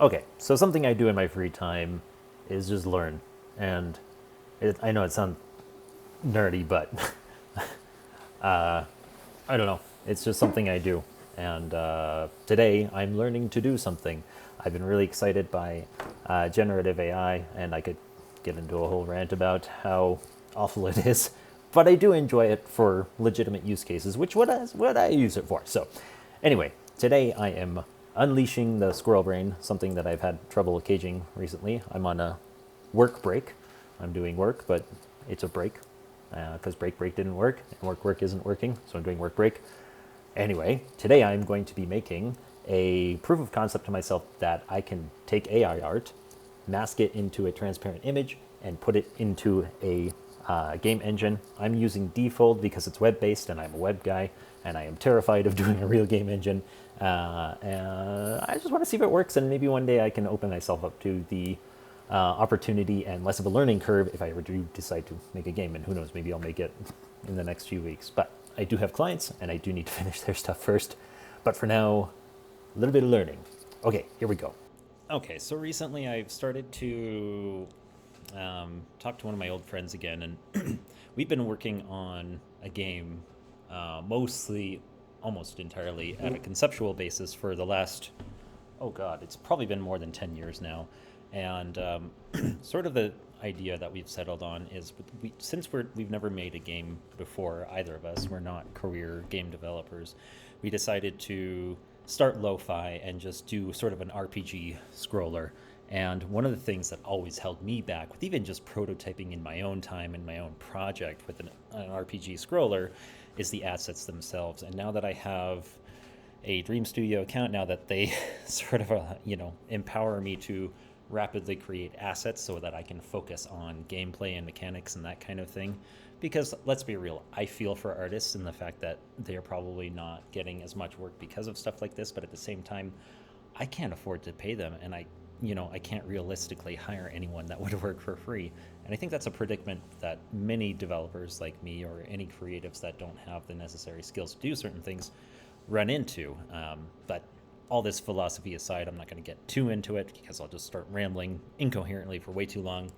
Okay, so something I do in my free time is just learn. And I know it sounds nerdy, but I don't know. It's just something I do. And today I'm learning to do something. I've been really excited by generative AI, and I could get into a whole rant about how awful it is. But I do enjoy it for legitimate use cases, which what I use it for. So, anyway, today I am unleashing the squirrel brain, something that I've had trouble caging recently. I'm on a work break. I'm doing work, but it's a break because break didn't work and work isn't working, so I'm doing work break. Anyway, today I'm going to be making a proof of concept to myself that I can take AI art, mask it into a transparent image, and put it into a game engine. I'm using Defold because it's web-based and I'm a web guy and I am terrified of doing a real game engine. And I just want to see if it works, and maybe one day I can open myself up to the opportunity and less of a learning curve if I ever do decide to make a game. And who knows, maybe I'll make it in the next few weeks. But I do have clients and I do need to finish their stuff first. But for now, a little bit of learning. Okay, here we go. Okay, so recently I've started to talk to one of my old friends again, and we've been working on a game mostly, almost entirely, at a conceptual basis for the last, oh God, it's probably been more than 10 years now. And sort of the idea that we've settled on is since we've never made a game before, either of us, we're not career game developers, we decided to start lo-fi and just do sort of an RPG scroller. And one of the things that always held me back with even just prototyping in my own time in my own project with an RPG scroller is the assets themselves. And now that I have a Dream Studio account, now that they sort of empower me to rapidly create assets so that I can focus on gameplay and mechanics and that kind of thing. Because let's be real, I feel for artists in the fact that they're probably not getting as much work because of stuff like this, but at the same time, I can't afford to pay them, and I can't realistically hire anyone that would work for free. And I think that's a predicament that many developers like me or any creatives that don't have the necessary skills to do certain things run into. But all this philosophy aside, I'm not going to get too into it because I'll just start rambling incoherently for way too long.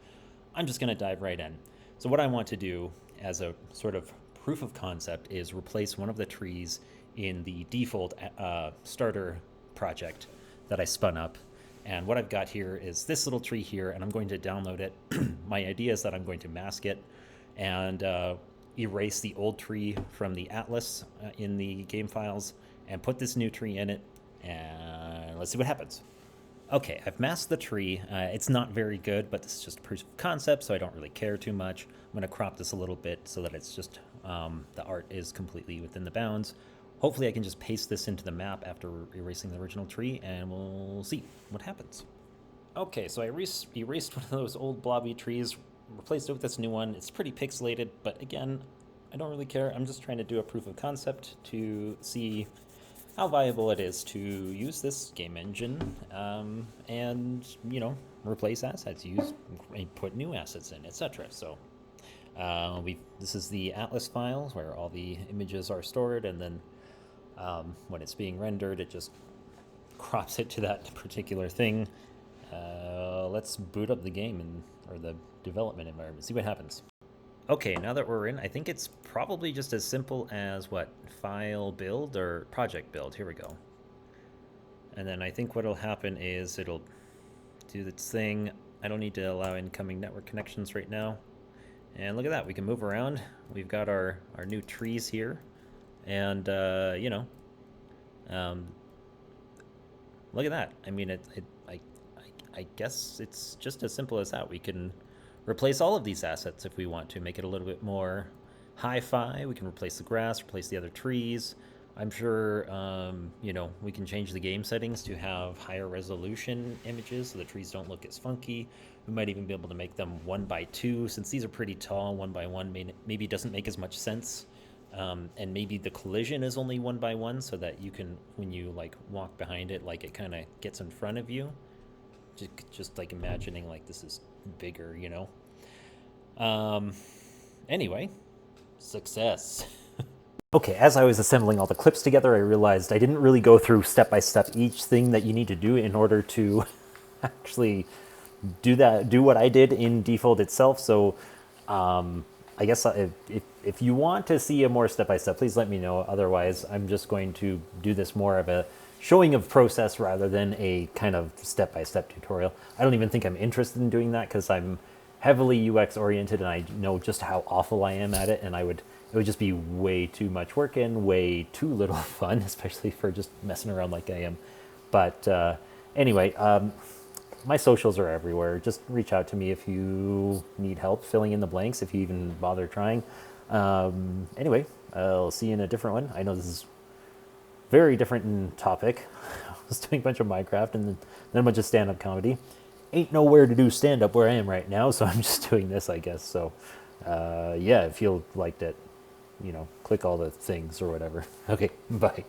I'm just going to dive right in. So what I want to do as a sort of proof of concept is replace one of the trees in the Defold starter project that I spun up. And what I've got here is this little tree here, and I'm going to download it. My idea is that I'm going to mask it and erase the old tree from the atlas in the game files and put this new tree in it, and let's see what happens. Okay, I've masked the tree. It's not very good, but this is just a proof of concept, so I don't really care too much. I'm going to crop this a little bit so that it's just the art is completely within the bounds. Hopefully I can just paste this into the map after erasing the original tree, and we'll see what happens. Okay, so I erased one of those old blobby trees, replaced it with this new one. It's pretty pixelated, but again, I don't really care. I'm just trying to do a proof of concept to see how viable it is to use this game engine and, replace assets, put new assets in, etc. So this is the Atlas files where all the images are stored, and then when it's being rendered, it just crops it to that particular thing. Let's boot up the game or the development environment, see what happens. Okay, now that we're in, I think it's probably just as simple as file build or project build. Here we go. And then I think what'll happen is it'll do its thing. I don't need to allow incoming network connections right now. And look at that, we can move around. We've got our new trees here. And, look at that. I mean, I guess it's just as simple as that. We can replace all of these assets if we want to, make it a little bit more hi-fi. We can replace the grass, replace the other trees. I'm sure, we can change the game settings to have higher resolution images so the trees don't look as funky. We might even be able to make them 1x2. Since these are pretty tall, 1x1 maybe doesn't make as much sense. And maybe the collision is only 1x1 so that you can, when you walk behind it, it kind of gets in front of you. Just imagining this is bigger, Anyway, success. Okay, as I was assembling all the clips together, I realized I didn't really go through step by step each thing that you need to do in order to actually do what I did in Defold itself. So I guess if you want to see a more step-by-step, please let me know. Otherwise, I'm just going to do this more of a showing of process rather than a kind of step-by-step tutorial. I don't even think I'm interested in doing that because I'm heavily UX oriented and I know just how awful I am at it, and it would just be way too much work and way too little fun, especially for just messing around like I am. But anyway, my socials are everywhere. Just reach out to me if you need help filling in the blanks, if you even bother trying. Anyway, I'll see you in a different one. I know this is very different in topic. I was doing a bunch of Minecraft and then a bunch of stand-up comedy. Ain't nowhere to do stand-up where I am right now, so I'm just doing this, I guess. So, yeah, if you liked it, click all the things or whatever. Okay, bye.